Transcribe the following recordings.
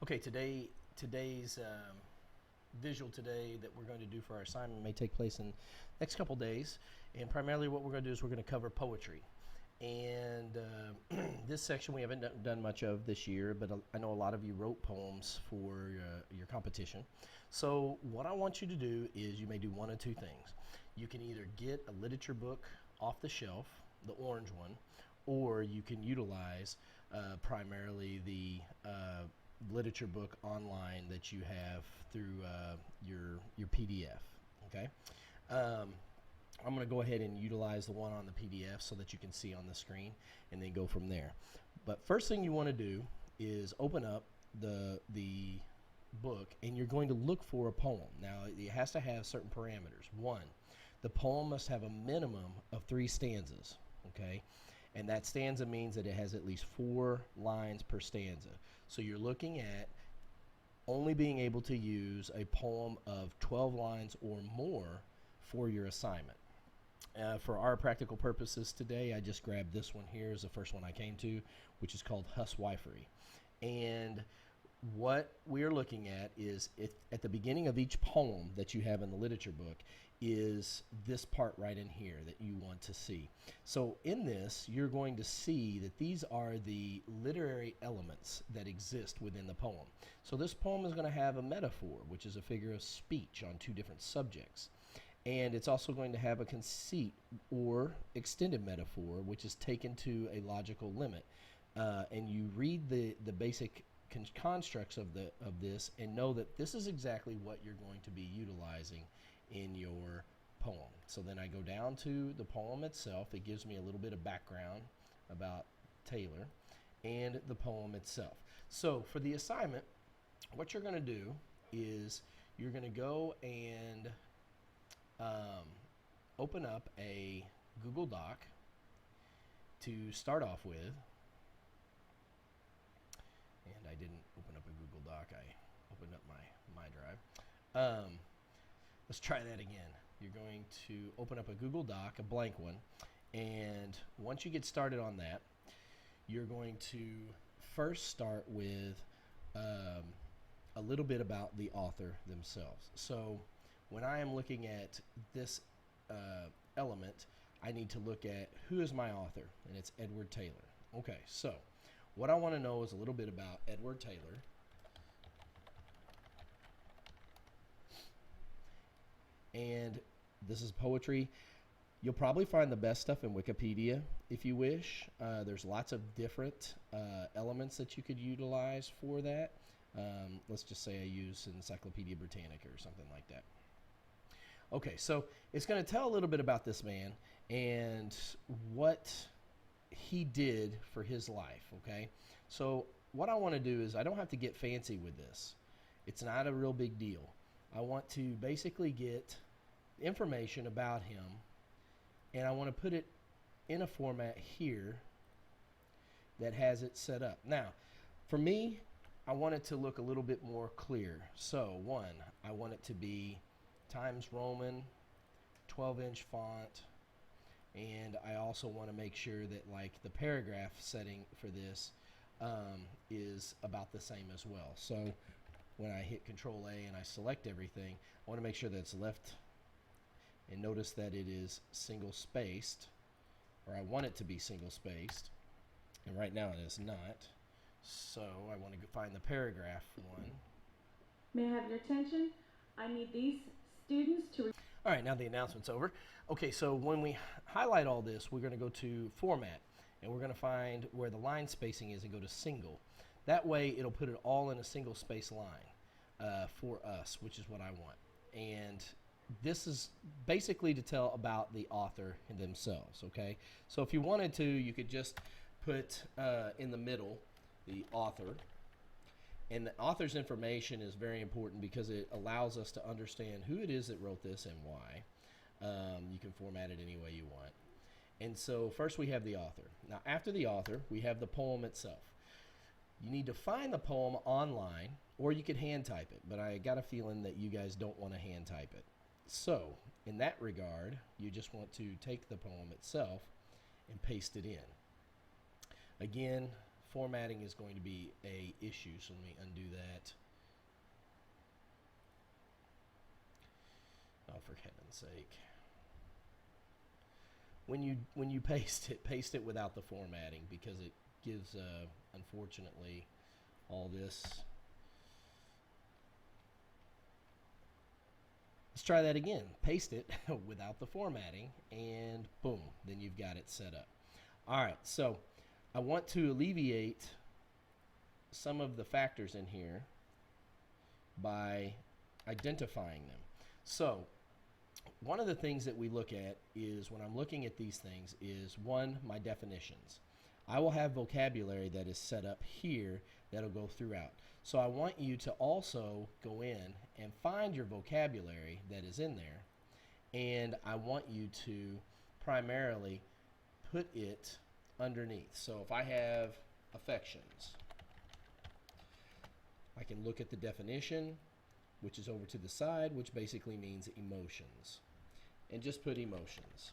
Okay, today's visual today that we're going to do for our assignment may take place in the next couple days, and primarily what we're going to do is we're going to cover poetry. And this section we haven't done much of this year, but I know a lot of you wrote poems for your competition. So what I want you to do is you may do one of two things. You can either get a literature book off the shelf, the orange one, or you can utilize primarily the literature book online that you have through your PDF. Okay. I'm going to go ahead and utilize the one on the PDF so that you can see on the screen and then go from there. But first thing you want to do is open up the book and you're going to look for a poem. Now it has to have certain parameters. One, the poem must have a minimum of 3 stanzas. Okay. And that stanza means that it has at least 4 lines per stanza. So you're looking at only being able to use a poem of 12 lines or more for your assignment. For our practical purposes today, I just grabbed this one here as the first one I came to, which is called Huswifery. And what we're looking at is at the beginning of each poem that you have in the literature book is this part right in here that you want to see. So in this, you're going to see that these are the literary elements that exist within the poem. So this poem is going to have a metaphor, which is a figure of speech on 2 different subjects. And it's also going to have a conceit or extended metaphor, which is taken to a logical limit. And you read the basic constructs of this and know that this is exactly what you're going to be utilizing in your poem. So then I go down to the poem itself. It gives me a little bit of background about Taylor and the poem itself. So for the assignment, what you're going to do is you're going to go and open up a Google Doc to start off with. And I didn't open up a Google Doc. I opened up my drive. Let's try that again. You're going to open up a Google Doc, a blank one, and once you get started on that, you're going to first start with a little bit about the author themselves. So when I am looking at this element, I need to look at who is my author, and it's Edward Taylor. Okay, so what I want to know is a little bit about Edward Taylor. And this is poetry. You'll probably find the best stuff in Wikipedia if you wish. There's lots of different elements that you could utilize for that. Let's just say I use Encyclopedia Britannica or something like that. Okay, so it's going to tell a little bit about this man and what he did for his life, okay? So what I want to do is I don't have to get fancy with this. It's not a real big deal. I want to basically get information about him, and I want to put it in a format here that has it set up. Now, for me, I want it to look a little bit more clear. So, one, I want it to be Times Roman, 12-inch font, and I also want to make sure that like the paragraph setting for this is about the same as well. So when I hit Control A and I select everything, I want to make sure that it's left, and notice that it is single spaced, or I want it to be single spaced, and right now it is not. So I want to find the paragraph one. May I have your attention? I need these students to... All right, now the announcement's over. Okay, so when we highlight all this, we're going to go to Format, and we're going to find where the line spacing is and go to Single. That way, it'll put it all in a single space line for us, which is what I want. And this is basically to tell about the author themselves, okay? So if you wanted to, you could just put in the middle the author. And the author's information is very important because it allows us to understand who it is that wrote this and why. You can format it any way you want. And so first we have the author. Now after the author, we have the poem itself. You need to find the poem online, or you could hand type it, but I got a feeling that you guys don't want to hand type it. So in that regard, you just want to take the poem itself and paste it in. Again, formatting is going to be a issue. So let me undo that. Oh, for heaven's sake. When you paste it without the formatting, because it gives, unfortunately, all this. Let's try that again. Paste it without the formatting, and boom, then you've got it set up. All right, so I want to alleviate some of the factors in here by identifying them. So one of the things that we look at is, when I'm looking at these things, is one, my definitions. I will have vocabulary that is set up here that'll go throughout. So I want you to also go in and find your vocabulary that is in there, and I want you to primarily put it underneath. So if I have affections, I can look at the definition, which is over to the side, which basically means emotions, and just put emotions.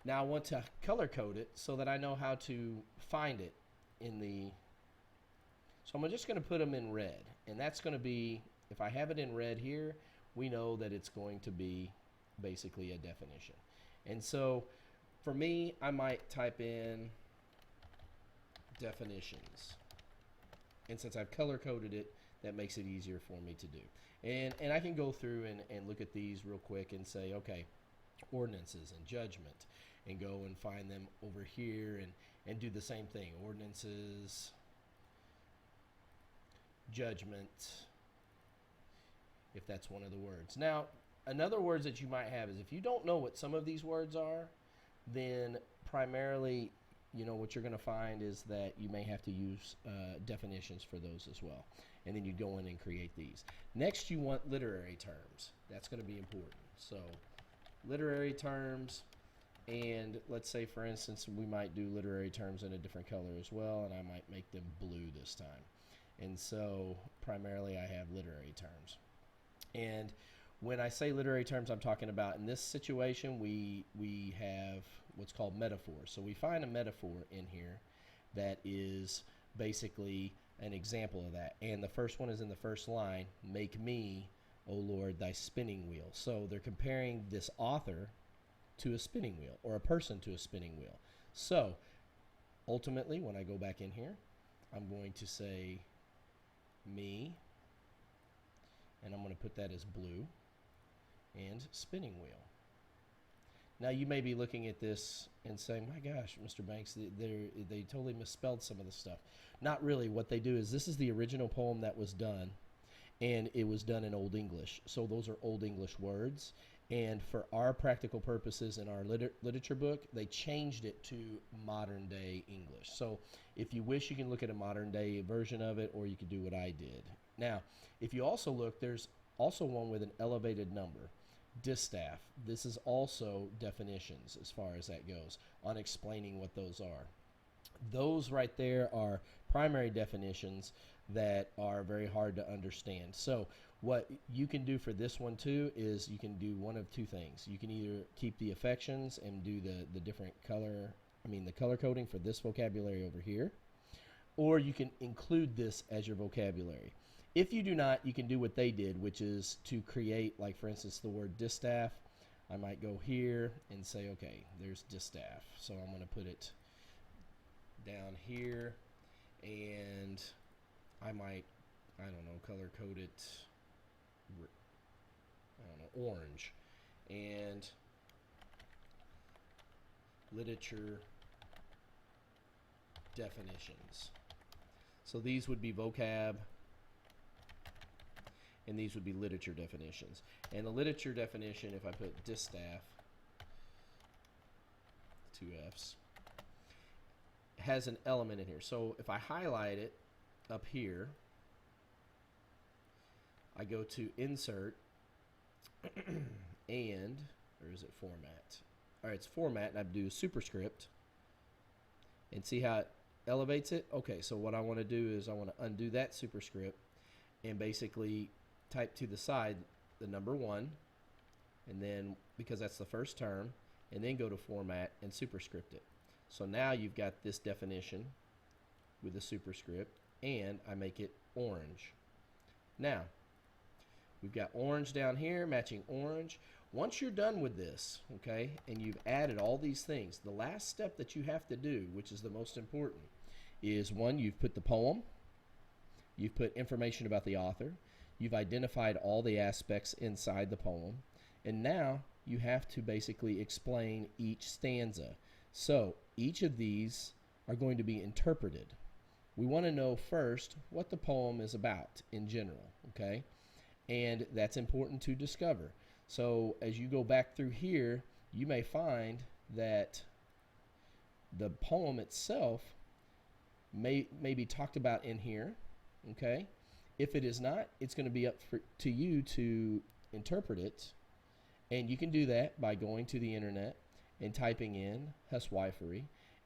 Now I want to color code it so that I know how to find it in the, so I'm just going to put them in red, and that's going to be, if I have it in red here, we know that it's going to be basically a definition. And so for me, I might type in definitions, and since I've color coded it, that makes it easier for me to do. And I can go through and look at these real quick and say, okay, ordinances and judgment, and go and find them over here and do the same thing. Ordinances, judgment, if that's one of the words. Now, another words that you might have is, if you don't know what some of these words are, then primarily, you know, what you're going to find is that you may have to use definitions for those as well. And then you go in and create these. Next, you want literary terms. That's going to be important. So literary terms, and let's say, for instance, we might do literary terms in a different color as well, and I might make them blue this time. And so primarily I have literary terms. And when I say literary terms, I'm talking about, in this situation, we have what's called metaphors. So we find a metaphor in here that is basically an example of that. And the first one is in the first line, make me, O Lord, thy spinning wheel. So they're comparing this author to a spinning wheel, or a person to a spinning wheel. So ultimately, when I go back in here, I'm going to say me, and I'm going to put that as blue, and spinning wheel. Now you may be looking at this and saying, my gosh, Mr. Banks, they totally misspelled some of the stuff. Not really. What they do is, this is the original poem that was done, and it was done in Old English. So those are Old English words. And for our practical purposes in our literature book, they changed it to modern day English. So if you wish, you can look at a modern day version of it, or you could do what I did. Now, if you also look, there's also one with an elevated number, distaff. This is also definitions as far as that goes, on explaining what those are. Those right there are primary definitions that are very hard to understand. So what you can do for this one too is, you can do one of two things. You can either keep the affections and do the different color, the color coding for this vocabulary over here, or you can include this as your vocabulary. If you do not, you can do what they did, which is to create, like for instance, the word distaff. I might go here and say, okay, there's distaff. So I'm going to put it down here, and I might, I don't know, color code it, I don't know, orange. And literature definitions. So these would be vocab, and these would be literature definitions. And the literature definition, if I put distaff, 2 F's, has an element in here. So if I highlight it up here, I go to insert, and, or is it format? All right, it's format, and I do a superscript, and see how it elevates it? Okay, so what I want to do is, I want to undo that superscript and basically type to the side the number 1, and then, because that's the first term, and then go to format and superscript it. So now you've got this definition with a superscript, and I make it orange. Now, we've got orange down here matching orange. Once you're done with this, okay, and you've added all these things, the last step that you have to do, which is the most important, is one, you've put the poem, you've put information about the author, you've identified all the aspects inside the poem, and now you have to basically explain each stanza. So each of these are going to be interpreted. We want to know first what the poem is about in general, okay? And that's important to discover. So as you go back through here, you may find that the poem itself may be talked about in here, okay? If it is not, it's going to be up to you to interpret it, and you can do that by going to the internet and typing in huswifery,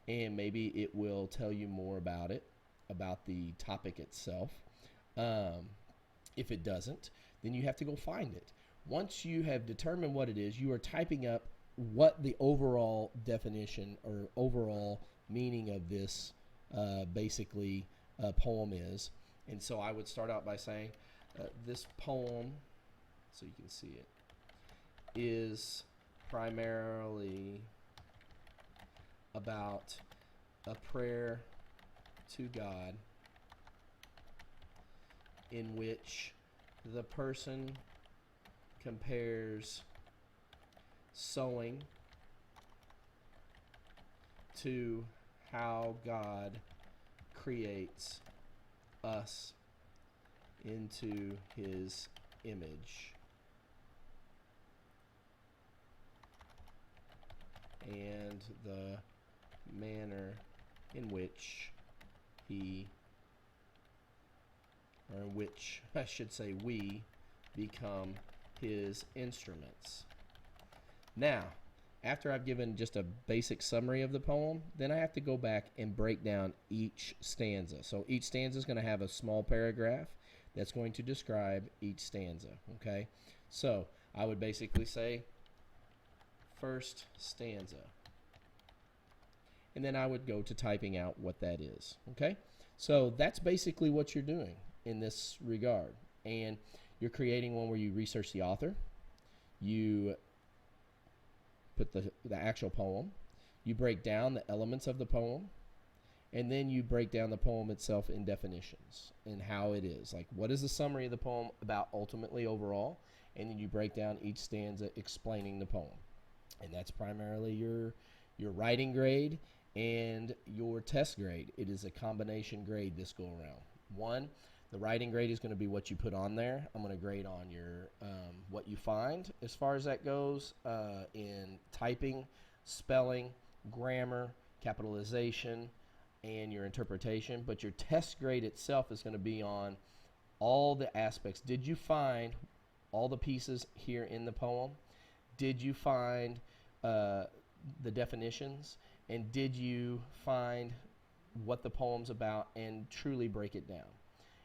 and maybe it will tell you more about it, about the topic itself. If it doesn't, then you have to go find it. Once you have determined what it is, you are typing up what the overall definition or overall meaning of this poem is. And so I would start out by saying this poem, so you can see it, is primarily about a prayer to God in which the person compares sowing to how God creates us into his image, and the manner in which we become his instruments. Now, after I've given just a basic summary of the poem, then I have to go back and break down each stanza. So each stanza is going to have a small paragraph that's going to describe each stanza, okay? So I would basically say, first stanza. And then I would go to typing out what that is, okay? So that's basically what you're doing in this regard. And you're creating one where you research the author, you put the actual poem, you break down the elements of the poem, and then you break down the poem itself in definitions and how it is. Like, what is the summary of the poem about ultimately overall? And then you break down each stanza explaining the poem. And that's primarily your writing grade and your test grade. It is a combination grade this go around. One, the writing grade is going to be what you put on there. I'm going to grade on your what you find as far as that goes in typing, spelling, grammar, capitalization, and your interpretation. But your test grade itself is going to be on all the aspects. Did you find all the pieces here in the poem? Did you find the definitions? And did you find what the poem's about and truly break it down?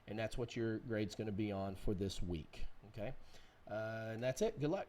And that's what your grade's going to be on for this week, okay? And that's it. Good luck.